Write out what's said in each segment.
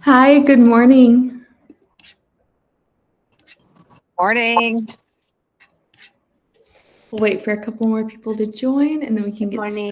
Hi, good morning. Morning. We'll wait for a couple more people to join and then we can get started.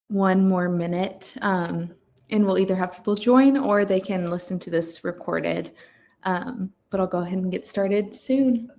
One more minute, and we'll either have people join or they can listen to this recorded. But I'll go ahead and get started soon.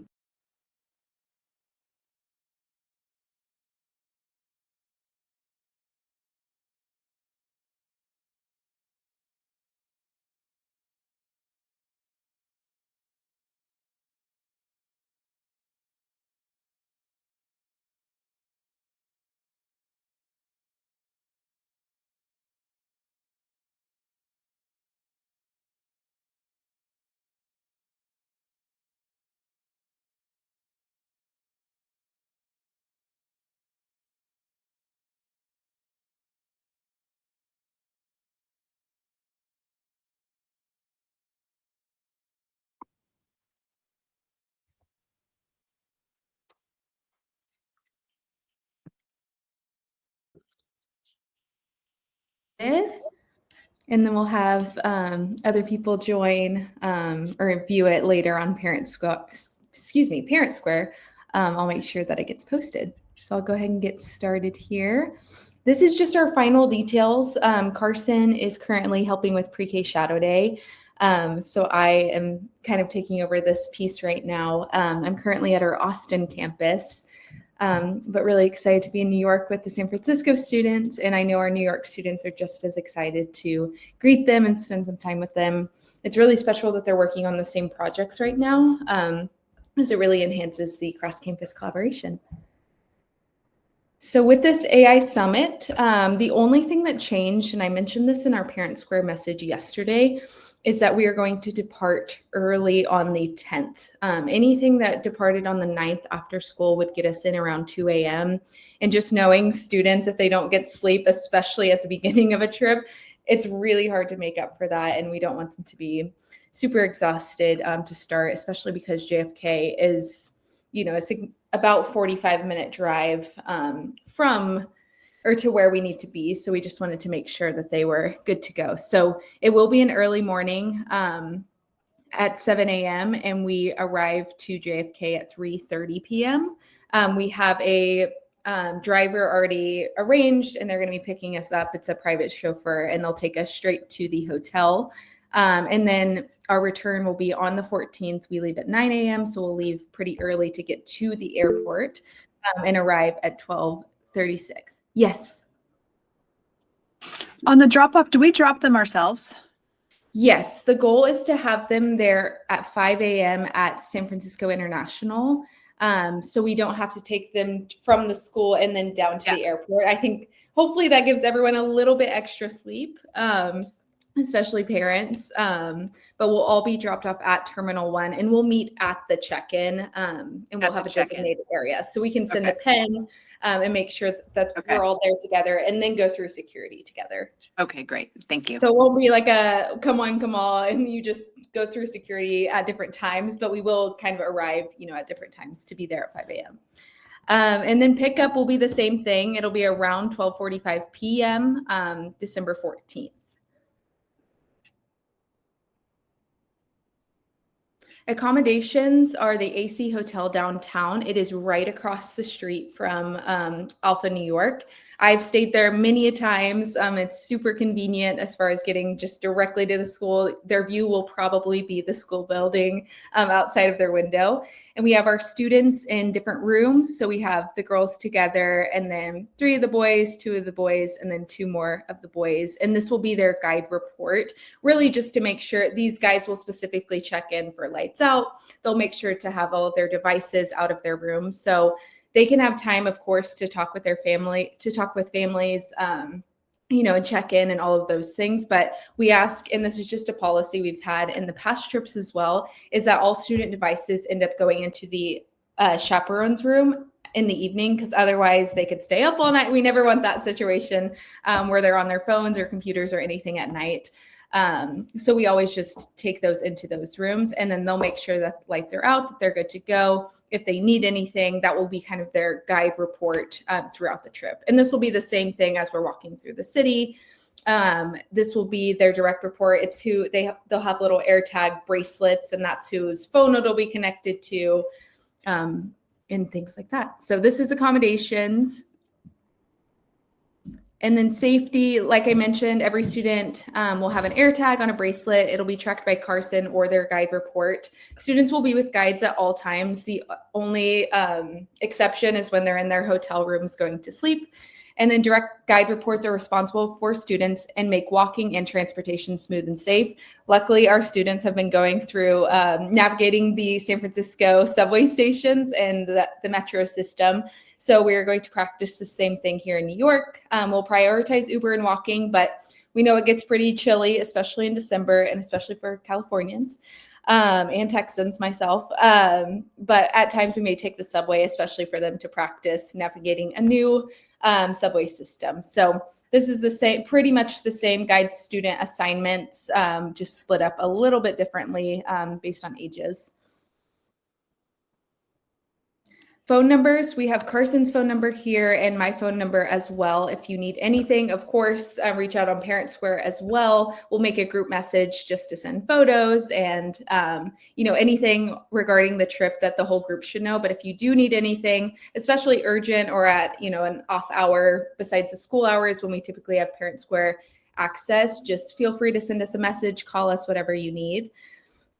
And then we'll have other people join or view it later on Parent Square. I'll make sure that it gets posted. So I'll go ahead and get started here. This is just our final details. Carson is currently helping with Pre-K Shadow Day. So I am kind of taking over this piece right now. I'm currently at our Austin campus. But really excited to be in New York with the San Francisco students. And I know our New York students are just as excited to greet them and spend some time with them. It's really special that they're working on the same projects right now, as it really enhances the cross-campus collaboration. So with this AI Summit, the only thing that changed, and I mentioned this in our Parent Square message yesterday, is that we are going to depart early on the 10th. Anything that departed on the 9th after school would get us in around 2 a.m. And just knowing students, if they don't get sleep, especially at the beginning of a trip, it's really hard to make up for that. And we don't want them to be super exhausted to start, especially because JFK is, about 45-minute drive from or to where we need to be. So we just wanted to make sure that they were good to go. So it will be an early morning at 7 a.m. and we arrive to JFK at 3:30 p.m. We have a driver already arranged and they're going to be picking us up. It's a private chauffeur and they'll take us straight to the hotel. And then our return will be on the 14th. We leave at 9 a.m. So we'll leave pretty early to get to the airport and arrive at 12:36. Yes. On the drop off, do we drop them ourselves? Yes. The goal is to have them there at 5 a.m. at San Francisco International. So we don't have to take them from the school and then down to the airport. I think hopefully that gives everyone a little bit extra sleep, especially parents. But we'll all be dropped off at Terminal 1 and we'll meet at the check-in and we'll have a designated area. So we can send a pen and make sure that we're all there together and then go through security together. Okay, great. Thank you. So it won't be like a come on, come on, and you just go through security at different times, but we will kind of arrive, at different times to be there at 5 a.m. And then pickup will be the same thing. It'll be around 12:45 p.m. December 14th. Accommodations are the AC Hotel downtown. It is right across the street from Alpha, New York. I've stayed there many a times. It's super convenient as far as getting just directly to the school. Their view will probably be the school building outside of their window. And we have our students in different rooms. So we have the girls together and then 3 of the boys, 2 of the boys, and then 2 more of the boys. And this will be their guide report, really just to make sure these guides will specifically check in for lights out. They'll make sure to have all of their devices out of their room. So they can have time, of course, to talk with their family, to talk with families, and check in and all of those things. But we ask, and this is just a policy we've had in the past trips as well, is that all student devices end up going into the chaperone's room in the evening, because otherwise they could stay up all night. We never want that situation where they're on their phones or computers or anything at night. So we always just take those into those rooms and then they'll make sure that the lights are out, that they're good to go. If they need anything, that will be kind of their guide report throughout the trip. And this will be the same thing as we're walking through the city. This will be their direct report. It's who they'll have little AirTag bracelets and that's whose phone it'll be connected to, and things like that. So this is accommodations. And then safety, like I mentioned, every student will have an AirTag on a bracelet. It'll be tracked by Carson or their guide report. Students will be with guides at all times. The only exception is when they're in their hotel rooms going to sleep. And then direct guide reports are responsible for students and make walking and transportation smooth and safe. Luckily, our students have been going through navigating the San Francisco subway stations and the metro system. So we're going to practice the same thing here in New York. We'll prioritize Uber and walking, but we know it gets pretty chilly, especially in December and especially for Californians and Texans, myself. But at times we may take the subway, especially for them to practice navigating a new subway system. So this is the same, pretty much the same guide student assignments, just split up a little bit differently based on ages. Phone numbers, we have Carson's phone number here and my phone number as well. If you need anything, of course, reach out on Parent Square as well. We'll make a group message just to send photos and, anything regarding the trip that the whole group should know. But if you do need anything, especially urgent or at, an off hour besides the school hours when we typically have Parent Square access, just feel free to send us a message, call us, whatever you need.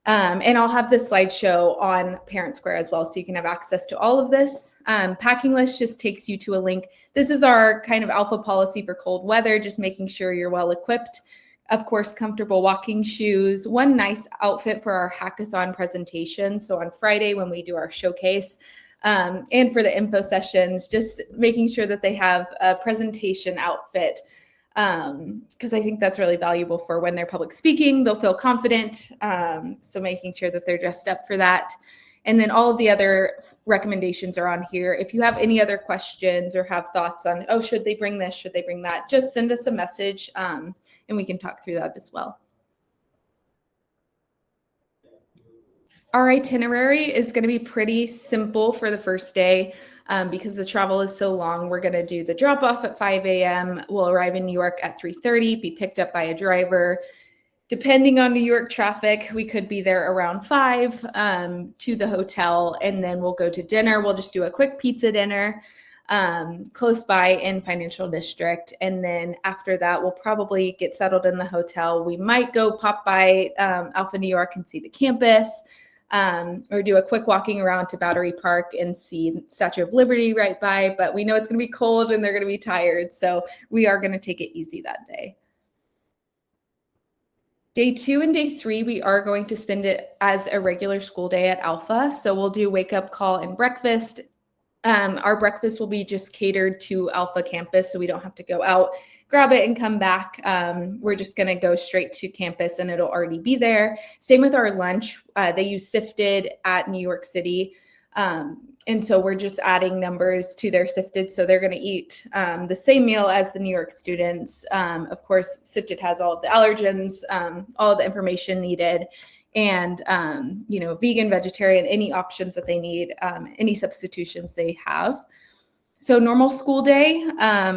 And I'll have the slideshow on Parent Square as well, so you can have access to all of this. Packing list just takes you to a link. This is our kind of alpha policy for cold weather, just making sure you're well equipped. Of course, comfortable walking shoes, one nice outfit for our hackathon presentation. So on Friday when we do our showcase, and for the info sessions, just making sure that they have a presentation outfit, because I think that's really valuable for when they're public speaking, they'll feel confident. So making sure that they're dressed up for that. And then all of the other recommendations are on here. If you have any other questions or have thoughts on, oh, should they bring this, should they bring that, just send us a message, and we can talk through that as well. Our itinerary is going to be pretty simple for the first day. Because the travel is so long, we're going to do the drop off at 5 a.m. We'll arrive in New York at 3:30, be picked up by a driver. Depending on New York traffic, we could be there around 5 to the hotel, and then we'll go to dinner. We'll just do a quick pizza dinner close by in Financial District. And then after that, we'll probably get settled in the hotel. We might go pop by Alpha New York and see the campus. Or do a quick walking around to Battery Park and see Statue of Liberty right by, but we know it's going to be cold and they're going to be tired, so we are going to take it easy that day. Day 2 and day 3, we are going to spend it as a regular school day at Alpha, so we'll do wake up call and breakfast. Our breakfast will be just catered to Alpha campus, so we don't have to go out, grab it, and come back. We're just going to go straight to campus, and it'll already be there. Same with our lunch. They use Sifted at New York City, and so we're just adding numbers to their Sifted, so they're going to eat the same meal as the New York students. Of course, Sifted has all of the allergens, all of the information needed, and vegan, vegetarian, any options that they need, any substitutions they have. So normal school day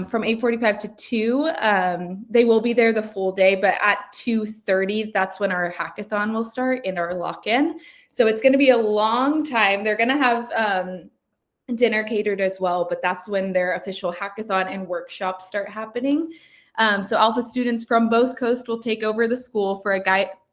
from 8:45 to 2, they will be there the full day, but at 2:30, that's when our hackathon will start and our lock-in. So it's going to be a long time. They're going to have dinner catered as well, but that's when their official hackathon and workshops start happening. So Alpha students from both coasts will take over the school for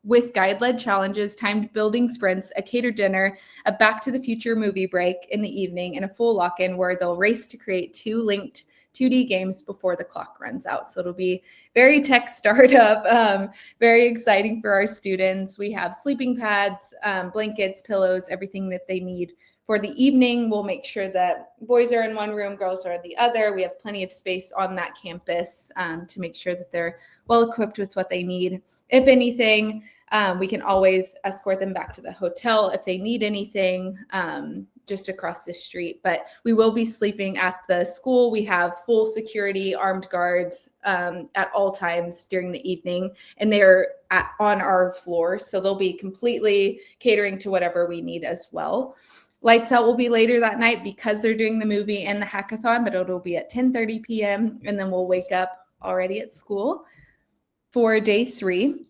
with guide-led challenges, timed building sprints, a catered dinner, a Back to the Future movie break in the evening, and a full lock-in where they'll race to create 2 linked 2D games before the clock runs out. So it'll be very tech startup, very exciting for our students. We have sleeping pads, blankets, pillows, everything that they need. For the evening, we'll make sure that boys are in one room, girls are in the other. We have plenty of space on that campus to make sure that they're well equipped with what they need. If anything, we can always escort them back to the hotel if they need anything, just across the street. But we will be sleeping at the school. We have full security, armed guards at all times during the evening, and they're on our floor. So they'll be completely catering to whatever we need as well. Lights out will be later that night because they're doing the movie and the hackathon, but it'll be at 10:30 p.m. and then we'll wake up already at school. For day 3,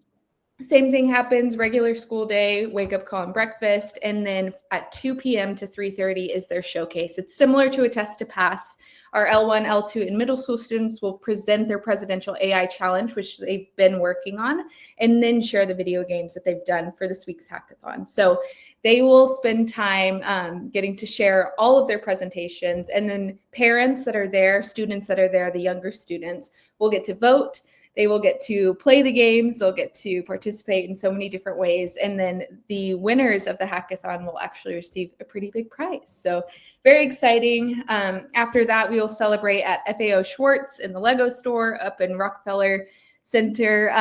same thing happens, regular school day, wake up call and breakfast, and then at 2 p.m. to 3:30 is their showcase. It's similar to a test to pass. Our L1, L2, and middle school students will present their presidential AI challenge, which they've been working on, and then share the video games that they've done for this week's hackathon. So they will spend time getting to share all of their presentations, and then parents that are there, students that are there, the younger students will get to vote. They will get to play the games. They'll get to participate in so many different ways. And then the winners of the hackathon will actually receive a pretty big prize. So very exciting. After that, we will celebrate at FAO Schwartz in the Lego store up in Rockefeller Center.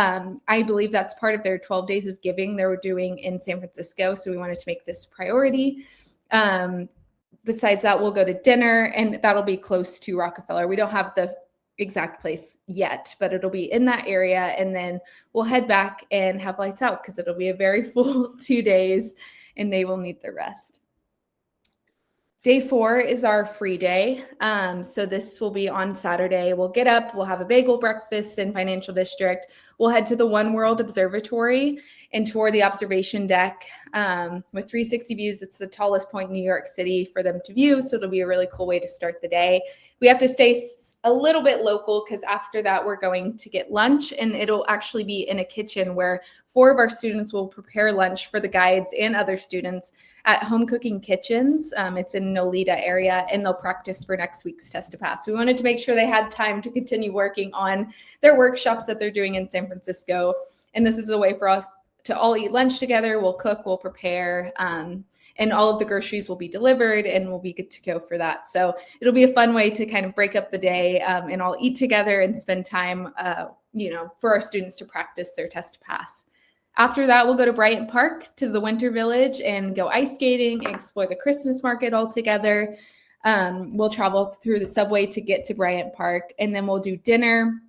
I believe that's part of their 12 days of giving they were doing in San Francisco. So we wanted to make this priority. Besides that, we'll go to dinner, and that'll be close to Rockefeller. We don't have the exact place yet, but it'll be in that area, and then we'll head back and have lights out because it'll be a very full 2 days and they will need the rest. Day 4 is our free day. So this will be on Saturday. We'll get up, we'll have a bagel breakfast in Financial District. we'll head to the One World Observatory and tour the observation deck with 360 views. It's the tallest point in New York City for them to view, so it'll be a really cool way to start the day. We have to stay a little bit local because after that we're going to get lunch, and it'll actually be in a kitchen where 4 of our students will prepare lunch for the guides and other students at Home Cooking Kitchens. It's in Nolita area, and they'll practice for next week's test to pass. We wanted to make sure they had time to continue working on their workshops that they're doing in San Francisco. And this is a way for us to all eat lunch together. We'll cook, we'll prepare, and all of the groceries will be delivered, and we'll be good to go for that. So it'll be a fun way to kind of break up the day and all eat together and spend time, for our students to practice their test to pass. After that, we'll go to Bryant Park to the Winter Village and go ice skating and explore the Christmas market all together. We'll travel through the subway to get to Bryant Park, and then we'll do dinner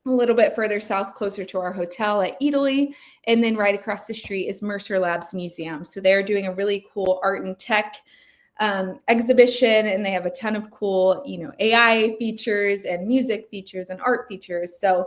a little bit further south, closer to our hotel at Italy. And then right across the street is Mercer Labs Museum. So they're doing a really cool art and tech exhibition, and they have a ton of cool, AI features and music features and art features. So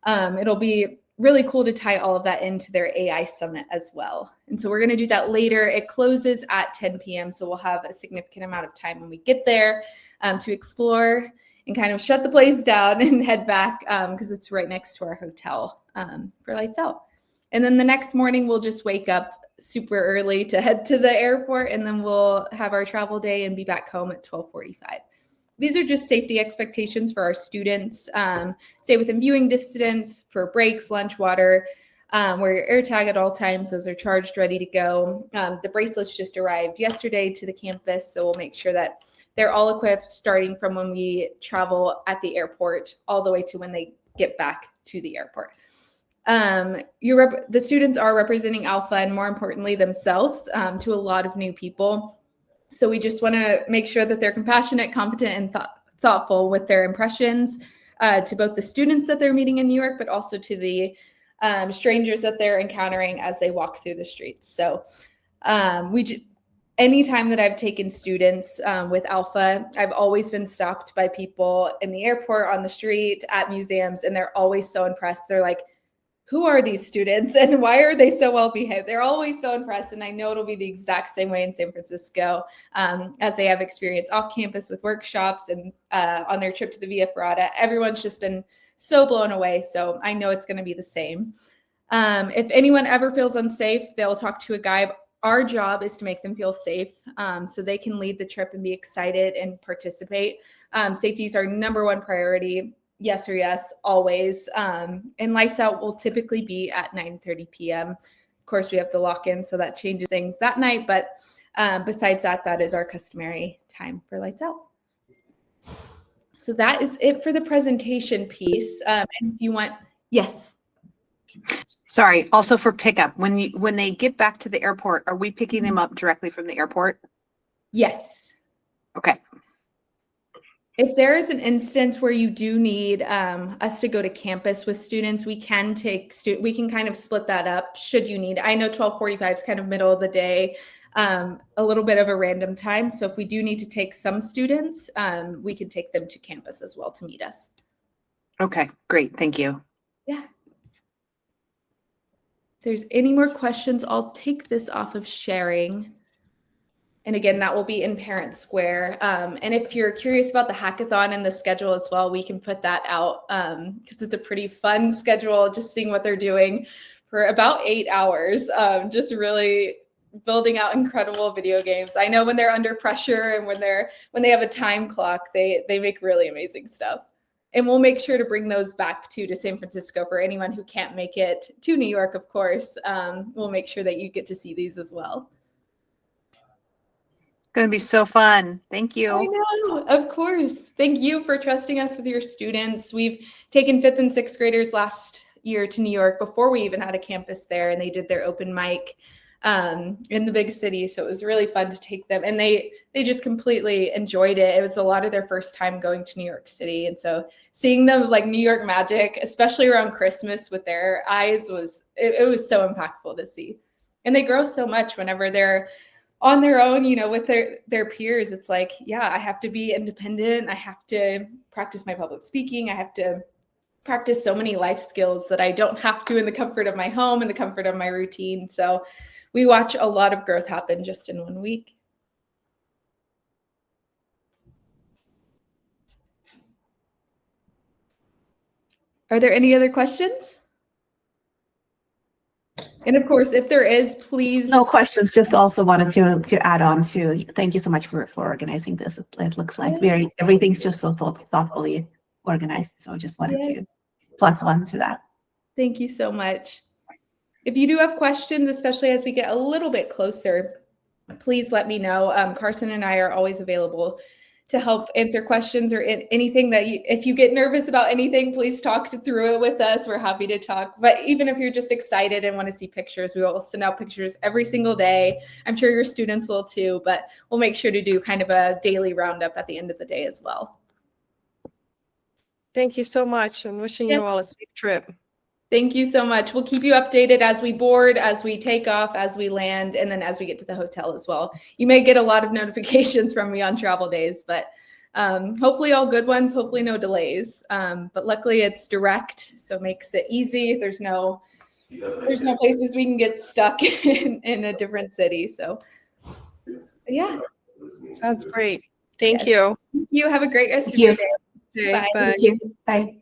it'll be really cool to tie all of that into their AI Summit as well. And so we're going to do that later. It closes at 10 p.m. So we'll have a significant amount of time when we get there to explore and kind of shut the place down and head back because it's right next to our hotel for lights out. And then the next morning, we'll just wake up super early to head to the airport, and then we'll have our travel day and be back home at 12:45. These are just safety expectations for our students. Stay within viewing distance for breaks, lunch, water. Wear your air tag at all times. Those are charged, ready to go. The bracelets just arrived yesterday to the campus, so we'll make sure that they're all equipped starting from when we travel at the airport all the way to when they get back to the airport. The students are representing Alpha and, more importantly, themselves to a lot of new people. So we just want to make sure that they're compassionate, competent, and thoughtful with their impressions to both the students that they're meeting in New York, but also to the strangers that they're encountering as they walk through the streets. So anytime that I've taken students with Alpha, I've always been stopped by people in the airport, on the street, at museums, and they're always so impressed. They're like, who are these students and why are they so well behaved? They're always so impressed. And I know it'll be the exact same way in San Francisco as they have experience off campus with workshops and on their trip to the Via Ferrata. Everyone's just been so blown away. So I know it's going to be the same. If anyone ever feels unsafe, they'll talk to a guide. Our job is to make them feel safe so they can lead the trip and be excited and participate. Safety is our number one priority. Yes or yes, always. And lights out will typically be at 9:30 p.m. Of course, we have the lock-in, so that changes things that night. But besides that, that is our customary time for lights out. So that is it for the presentation piece. And if you want, yes. Sorry, also for pickup, when they get back to the airport, are we picking them up directly from the airport? Yes. Okay. If there is an instance where you do need us to go to campus with students, we can we can kind of split that up should you need. I know 12:45 is kind of middle of the day, a little bit of a random time. So if we do need to take some students, we can take them to campus as well to meet us. Okay, great. Thank you. Yeah. If there's any more questions, I'll take this off of sharing. And again, that will be in Parent Square. And if you're curious about the hackathon and the schedule as well, we can put that out because it's a pretty fun schedule, just seeing what they're doing for about 8 hours, just really building out incredible video games. I know when they're under pressure and when they have a time clock, they make really amazing stuff. And we'll make sure to bring those back to San Francisco for anyone who can't make it to New York, of course. We'll make sure that you get to see these as well. Going to be so fun. Thank you. I know, of course. Thank you for trusting us with your students. We've taken 5th and 6th graders last year to New York before we even had a campus there, and they did their open mic in the big city. So it was really fun to take them, and they just completely enjoyed it. It was a lot of their first time going to New York City. And so seeing them like New York magic, especially around Christmas with their eyes, it was so impactful to see. And they grow so much whenever they're on their own, with their peers. It's like, yeah, I have to be independent. I have to practice my public speaking. I have to practice so many life skills that I don't have to in the comfort of my home and the comfort of my routine. So we watch a lot of growth happen just in 1 week. Are there any other questions? And of course, if there is, please. No questions. Just also wanted to add on to thank you so much for organizing this. It looks like everything's just so thoughtfully organized. So just wanted to plus one to that. Thank you so much. If you do have questions, especially as we get a little bit closer, please let me know. Carson and I are always available to help answer questions or anything that if you get nervous about anything, please talk through it with us. We're happy to talk. But even if you're just excited and want to see pictures, we will send out pictures every single day. I'm sure your students will too, but we'll make sure to do kind of a daily roundup at the end of the day as well. Thank you so much, and wishing you all a safe trip. Thank you so much. We'll keep you updated as we board, as we take off, as we land, and then as we get to the hotel as well. You may get a lot of notifications from me on travel days, but hopefully all good ones, hopefully no delays. But luckily it's direct, so it makes it easy. There's no places we can get stuck in a different city. So yeah. Sounds great. Thank you. You have a great rest of your day. Okay, bye. Thank you. Bye.